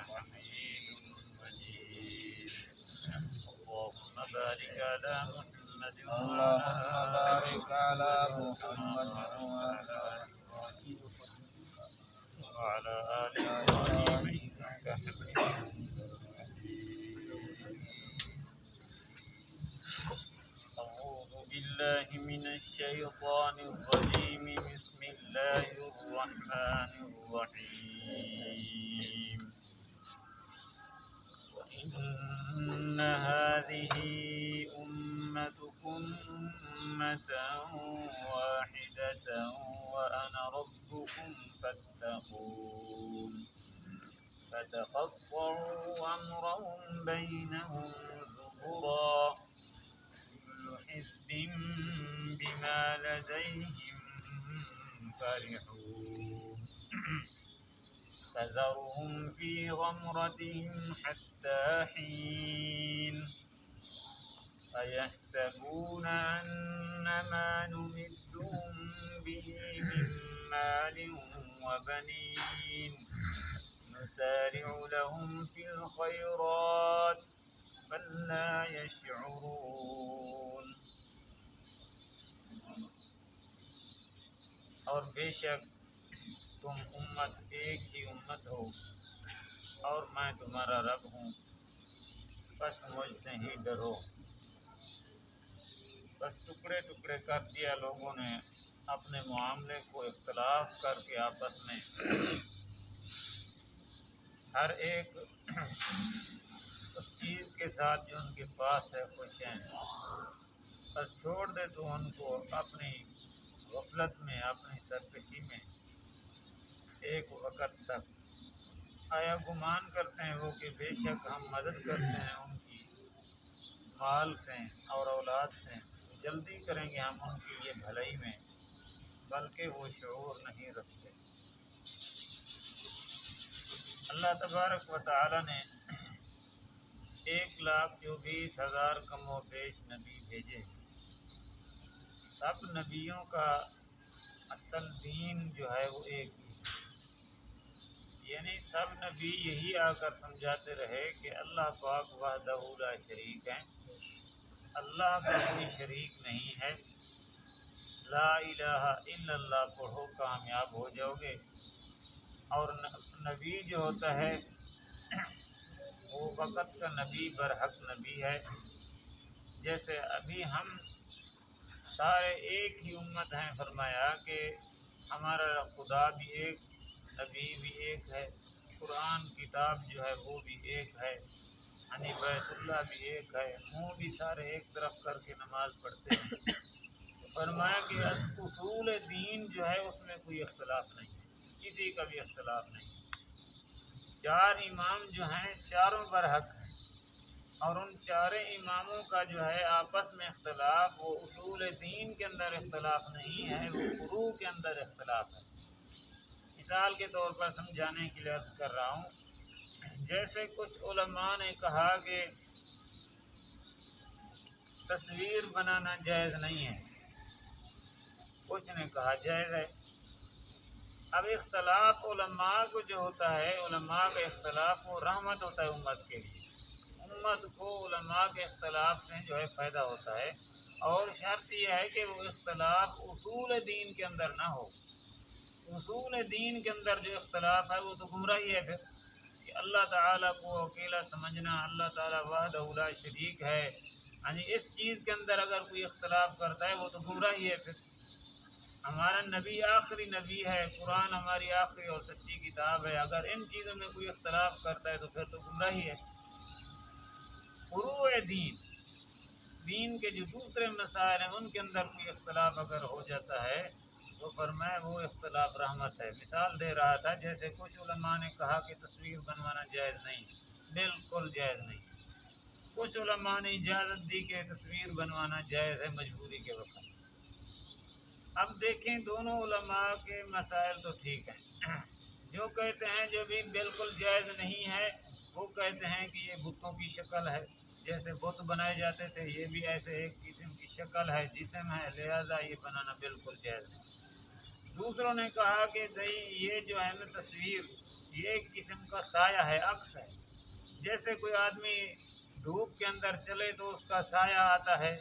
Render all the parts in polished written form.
حميد مجيد. اللهم بارك على محمد اللهم بارك على محمد وعلى آل إبراهيم إنك حميد أعوذ بالله من الشيطان الرجيم. بسم الله الرحمن الرحيم. وإن هذه أمتكم أمة واحدة وأنا ربكم فاتقون. فتقطعوا أمرهم بينهم زبرا كل حزب بما لديهم فرحون. فذرهم في غمرتهم حتى حين. أيحسبون أن ما نمدهم به من مال وبنين نسارع لهم في الخيرات بل لا يشعرون. اور بے شک تم امت ایک ہی امت ہو اور میں تمہارا رب ہوں، بس مجھ سے ہی ڈرو۔ بس ٹکڑے ٹکڑے کر دیا لوگوں نے اپنے معاملے کو اختلاف کر کے آپس میں، ہر ایک اس چیز کے ساتھ جو ان کے پاس ہے خوش ہیں، اور چھوڑ دے تو ان کو اپنی غفلت میں، اپنی سرکشی میں ایک وقت تک۔ آیا گمان کرتے ہیں وہ کہ بے شک ہم مدد کرتے ہیں ان کی مال سے اور اولاد سے، جلدی کریں گے ہم ان کے لیے بھلائی میں، بلکہ وہ شعور نہیں رکھتے۔ اللہ تبارک و تعالی نے 1,24,000 کم و بیش نبی بھیجے۔ سب نبیوں کا اصل دین جو ہے وہ ایک ہی، یعنی سب نبی یہی آ کر سمجھاتے رہے کہ اللہ پاک وحدہ لا شریک ہے، اللہ کا کوئی شریک نہیں ہے، لا الہ الا اللہ پڑھو کامیاب ہو جاؤ گے۔ اور نبی جو ہوتا ہے وہ وقت کا نبی برحق نبی ہے۔ جیسے ابھی ہم سارے ایک ہی امت ہیں، فرمایا کہ ہمارا خدا بھی ایک، نبی بھی ایک ہے، قرآن کتاب جو ہے وہ بھی ایک ہے، یعنی بیت اللہ بھی ایک ہے، منہ بھی سارے ایک طرف کر کے نماز پڑھتے ہیں۔ فرمایا کہ اصول دین جو ہے اس میں کوئی اختلاف نہیں ہے، کسی کا بھی اختلاف نہیں۔ 4 امام جو ہیں چاروں برحق ہیں، اور ان 4 اماموں کا جو ہے آپس میں اختلاف وہ اصول دین کے اندر اختلاف نہیں ہے، وہ فروع کے اندر اختلاف ہے۔ مثال کے طور پر سمجھانے کے لیے عرض کر رہا ہوں، جیسے کچھ علماء نے کہا کہ تصویر بنانا جائز نہیں ہے، کچھ نے کہا جائز ہے۔ اب اختلاف علماء کو جو ہوتا ہے، علماء کا اختلاف وہ رحمت ہوتا ہے امت کے لیے، امت کو علماء کے اختلاف سے جو ہے فائدہ ہوتا ہے، اور شرط یہ ہے کہ وہ اختلاف اصول دین کے اندر نہ ہو۔ اصول دین کے اندر جو اختلاف ہے وہ تو گمراہی ہے، پھر کہ اللہ تعالیٰ کو اکیلا سمجھنا، اللہ تعالیٰ وحدہ لا شریک ہے، یعنی اس چیز کے اندر اگر کوئی اختلاف کرتا ہے وہ تو گمراہی ہے۔ پھر ہمارا نبی آخری نبی ہے، قرآن ہماری آخری اور سچی کتاب ہے، اگر ان چیزوں میں کوئی اختلاف کرتا ہے تو پھر تو گمراہی ہے۔ فروع دین کے جو دوسرے مسائل ہیں ان کے اندر کوئی اختلاف اگر ہو جاتا ہے تو فرمایا وہ اختلاف رحمت ہے۔ مثال دے رہا تھا، جیسے کچھ علماء نے کہا کہ تصویر بنوانا جائز نہیں، بالکل جائز نہیں۔ کچھ علماء نے اجازت دی کہ تصویر بنوانا جائز ہے مجبوری کے وقت۔ اب دیکھیں دونوں علماء کے مسائل تو ٹھیک ہیں، جو کہتے ہیں جو بھی بالکل جائز نہیں ہے وہ کہتے ہیں کہ یہ بتوں کی شکل ہے، جیسے بت بنائے جاتے تھے، یہ بھی ایسے ایک قسم کی شکل ہے، جسم ہے، لہذا یہ بنانا بالکل جائز نہیں۔ دوسروں نے کہا کہ بھئی یہ جو ہے نا تصویر یہ ایک قسم کا سایہ ہے، عکس ہے۔ جیسے کوئی آدمی دھوپ کے اندر چلے تو اس کا سایہ آتا ہے،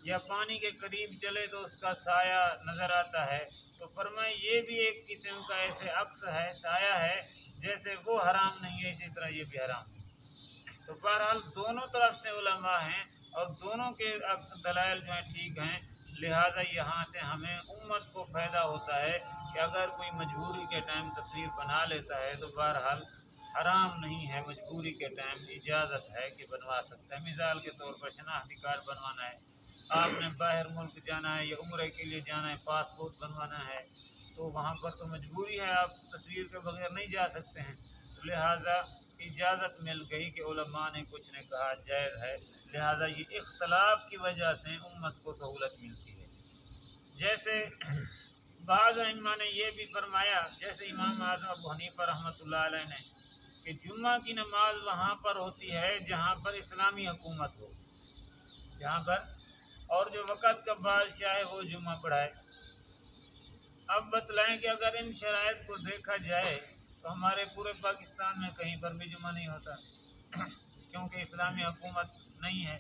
یا پانی کے قریب چلے تو اس کا سایہ نظر آتا ہے، تو فرمائے یہ بھی ایک قسم کا ایسے عکس ہے، سایہ ہے، جیسے وہ حرام نہیں ہے اسی طرح یہ بھی حرام ہے۔ تو بہرحال دونوں طرف سے علماء ہیں اور دونوں کے دلائل جو ہیں ٹھیک ہیں، لہذا یہاں سے ہمیں امت کو فائدہ ہوتا ہے کہ اگر کوئی مجبوری کے ٹائم تصویر بنا لیتا ہے تو بہرحال حرام نہیں ہے، مجبوری کے ٹائم اجازت ہے کہ بنوا سکتا ہے۔ مثال کے طور پر شناختی کارڈ بنوانا ہے، آپ نے باہر ملک جانا ہے یا عمرے کے لیے جانا ہے، پاسپورٹ بنوانا ہے، تو وہاں پر تو مجبوری ہے، آپ تصویر کے بغیر نہیں جا سکتے ہیں، تو لہٰذا اجازت مل گئی کہ علماء نے کچھ نے کہا جائز ہے، لہٰذا یہ اختلاف کی وجہ سے امت کو سہولت ملتی ہے۔ جیسے بعض ائمہ نے یہ بھی فرمایا، جیسے امام اعظم ابو حنیفہ رحمۃ اللہ علیہ نے، کہ جمعہ کی نماز وہاں پر ہوتی ہے جہاں پر اسلامی حکومت ہو، جہاں پر اور جو وقت کا بادشاہ ہے وہ جمعہ پڑھائے۔ اب بتلائیں کہ اگر ان شرائط کو دیکھا جائے تو ہمارے پورے پاکستان میں کہیں پر بھی جمعہ نہیں ہوتا، کیونکہ اسلامی حکومت نہیں ہے،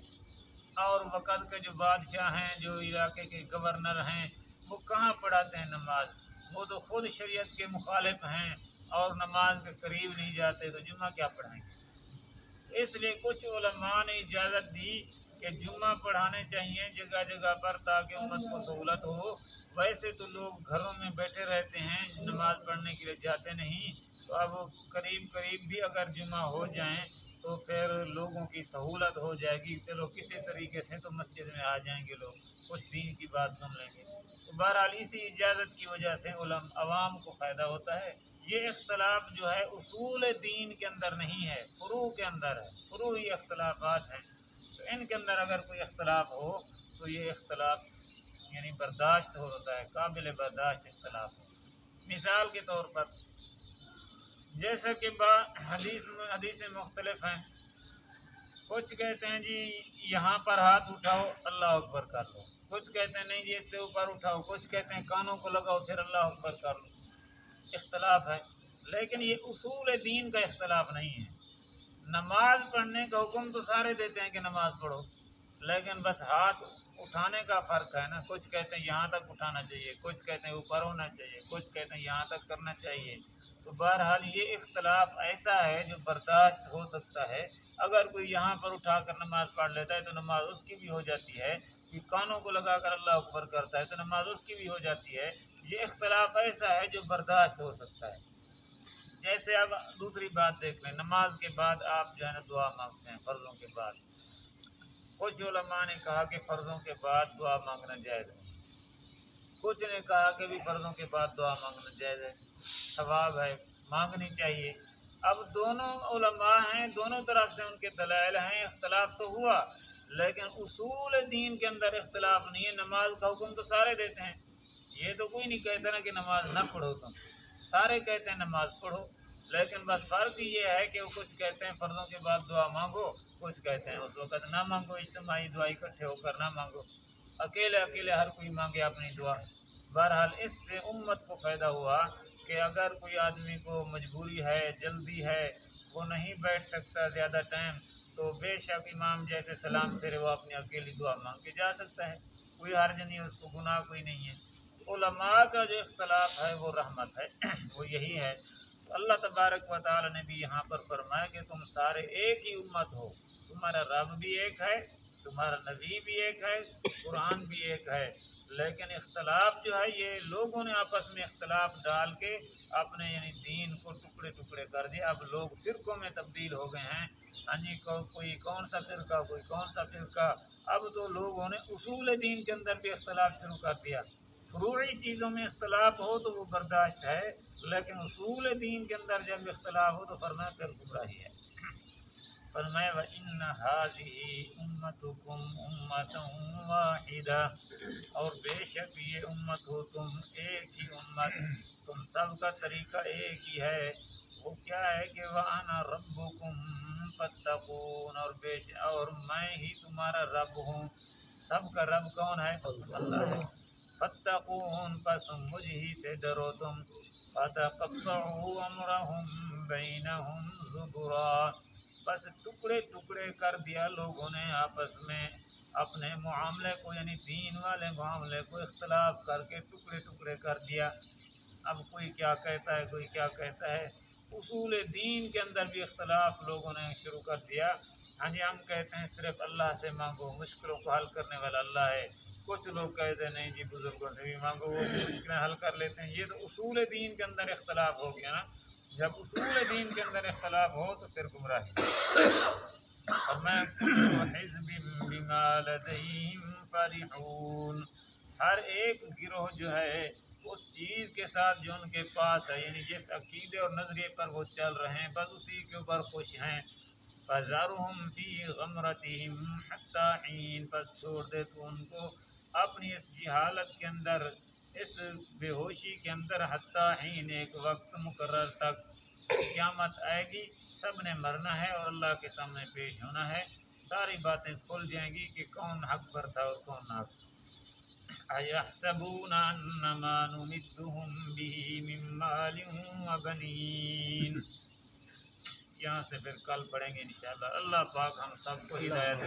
اور وقت کے جو بادشاہ ہیں، جو علاقے کے گورنر ہیں، وہ کہاں پڑھاتے ہیں نماز؟ وہ تو خود شریعت کے مخالف ہیں اور نماز کے قریب نہیں جاتے، تو جمعہ کیا پڑھائیں گے؟ اس لیے کچھ علماء نے اجازت دی کہ جمعہ پڑھانے چاہیے جگہ جگہ پر تاکہ امت کو سہولت ہو۔ ویسے تو لوگ گھروں میں بیٹھے رہتے ہیں، نماز پڑھنے کے لیے جاتے نہیں، تو اب قریب قریب بھی اگر جمعہ ہو جائیں تو پھر لوگوں کی سہولت ہو جائے گی، چلو کسی طریقے سے تو مسجد میں آ جائیں گے، لوگ کچھ دین کی بات سن لیں گے۔ تو بہرحال اسی اجازت کی وجہ سے عوام کو فائدہ ہوتا ہے۔ یہ اختلاف جو ہے اصول دین کے اندر نہیں ہے، فروع کے اندر ہے، فروعی اختلافات ہیں، تو ان کے اندر اگر کوئی اختلاف ہو تو یہ اختلاف یعنی برداشت ہوتا ہے، قابل برداشت اختلاف ہے۔ مثال کے طور پر جیسا کہ حدیث مختلف ہیں، کچھ کہتے ہیں جی یہاں پر ہاتھ اٹھاؤ اللہ اکبر کر لو، کچھ کہتے ہیں نہیں جی اس سے اوپر اٹھاؤ، کچھ کہتے ہیں کانوں کو لگاؤ پھر اللہ اکبر کر لو۔ اختلاف ہے، لیکن یہ اصول دین کا اختلاف نہیں ہے۔ نماز پڑھنے کا حکم تو سارے دیتے ہیں کہ نماز پڑھو، لیکن بس ہاتھ اٹھانے کا فرق ہے نا، کچھ کہتے ہیں یہاں تک اٹھانا چاہیے، کچھ کہتے ہیں اوپر ہونا چاہیے، کچھ کہتے ہیں یہاں تک کرنا چاہیے۔ تو بہرحال یہ اختلاف ایسا ہے جو برداشت ہو سکتا ہے، اگر کوئی یہاں پر اٹھا کر نماز پڑھ لیتا ہے تو نماز اس کی بھی ہو جاتی ہے، کہ کانوں کو لگا کر اللہ اکبر کرتا ہے تو نماز اس کی بھی ہو جاتی ہے۔ یہ اختلاف ایسا ہے جو برداشت ہو سکتا ہے۔ جیسے اب دوسری بات دیکھ لیں، نماز کے بعد آپ جو ہے نا دعا مانگتے ہیں فرضوں کے بعد، کچھ علماء نے کہا کہ فرضوں کے بعد دعا مانگنا جائز ہے، کچھ نے کہا کہ بھی فرضوں کے بعد دعا مانگنا جائز ہے، ثواب ہے، مانگنی چاہیے۔ اب دونوں علماء ہیں، دونوں طرف سے ان کے دلائل ہیں، اختلاف تو ہوا، لیکن اصول دین کے اندر اختلاف نہیں ہے۔ نماز کا حکم تو سارے دیتے ہیں، یہ تو کوئی نہیں کہتا نا کہ نماز نہ پڑھو، تم سارے کہتے ہیں نماز پڑھو، لیکن بس فرق یہ ہے کہ وہ کچھ کہتے ہیں فرضوں کے بعد دعا مانگو، کچھ کہتے ہیں اس وقت نہ مانگو، اجتماعی دعا اکٹھے ہو کر نہ مانگو، اکیلے اکیلے ہر کوئی مانگے اپنی دعا۔ بہرحال اس سے امت کو فائدہ ہوا کہ اگر کوئی آدمی کو مجبوری ہے، جلدی ہے، وہ نہیں بیٹھ سکتا زیادہ ٹائم، تو بے شک امام جیسے سلام پھرے وہ اپنی اکیلی دعا مانگ کے جا سکتا ہے، کوئی حرج نہیں، اس کو گناہ کوئی نہیں ہے۔ علماء کا جو اختلاف ہے وہ رحمت ہے، وہ یہی ہے۔ اللہ تبارک و تعالی نے بھی یہاں پر فرمایا کہ تم سارے ایک ہی امت ہو، تمہارا رب بھی ایک ہے، تمہارا نبی بھی ایک ہے، قرآن بھی ایک ہے، لیکن اختلاف جو ہے یہ لوگوں نے آپس میں اختلاف ڈال کے اپنے یعنی دین کو ٹکڑے ٹکڑے کر دیا۔ اب لوگ فرقوں میں تبدیل ہو گئے ہیں، ہاں جی، کوئی کون سا فرقہ، کوئی کون سا فرقہ۔ اب تو لوگوں نے اصول دین کے اندر بھی اختلاف شروع کر دیا۔ فروعی چیزوں میں اختلاف ہو تو وہ برداشت ہے، لیکن اصول دین کے اندر جب اختلاف ہو تو فرمایا پھر گمراہی ہے۔ فرمایا وَإِنَّ هَٰذِهِ أُمَّتُكُمْ أُمَّةً وَاحِدَةً، اور بے شک یہ امت ہو تم ایک ہی امت، تم سب کا طریقہ ایک ہی ہے، وہ کیا ہے کہ وَأَنَا رَبُّكُمْ فَاتَّقُونِ، اور میں ہی تمہارا رب ہوں۔ سب کا رب کون ہے؟ اللہ ہے۔ فَاتَّقُونِ، پس مجھ ہی سے ڈرو تم۔ فتقطعوا امرهم بینہم زبرا، بس ٹکڑے ٹکڑے کر دیا لوگوں نے آپس میں اپنے معاملے کو، یعنی دین والے معاملے کو اختلاف کر کے ٹکڑے ٹکڑے کر دیا۔ اب کوئی کیا کہتا ہے، کوئی کیا کہتا ہے، اصول دین کے اندر بھی اختلاف لوگوں نے شروع کر دیا۔ ہاں جی، ہم کہتے ہیں صرف اللہ سے مانگو، مشکلوں کو حل کرنے والا اللہ ہے۔ کچھ لوگ کہتے ہیں نہیں جی بزرگوں سے بھی مانگو، وہ مشکلیں حل کر لیتے ہیں۔ یہ تو اصول دین کے اندر اختلاف ہو گیا نا۔ جب اصول دین کے اندر اختلاف ہو تو پھر گمراہی۔ فرمایا کل حزب بما لدیہم فرحون، ہر ایک گروہ جو ہے اس چیز کے ساتھ جو ان کے پاس ہے، یعنی جس عقیدے اور نظریے پر وہ چل رہے ہیں بس اسی کے اوپر خوش ہیں۔ فَذَرْهُمْ فِي غَمْرَتِهِمْ حَتَّىٰ حِينٍ، پس چھوڑ دے تو ان کو اپنی اس جہالت کے اندر، اس بے ہوشی کے اندر، حتیٰ حین، ایک وقت مقرر تک۔ قیامت آئے گی، سب نے مرنا ہے اور اللہ کے سامنے پیش ہونا ہے، ساری باتیں کھل جائیں گی کہ کون حق پر تھا اور کون ناحق۔ اَيَحْسَبُونَ أَنَّمَا نُمِدُّهُم بِهِ مِن مَّالٍ وَبَنِينَ۔ یہاں سے پھر کل پڑھیں گے انشاءاللہ۔ اللہ پاک ہم سب کو ہدایت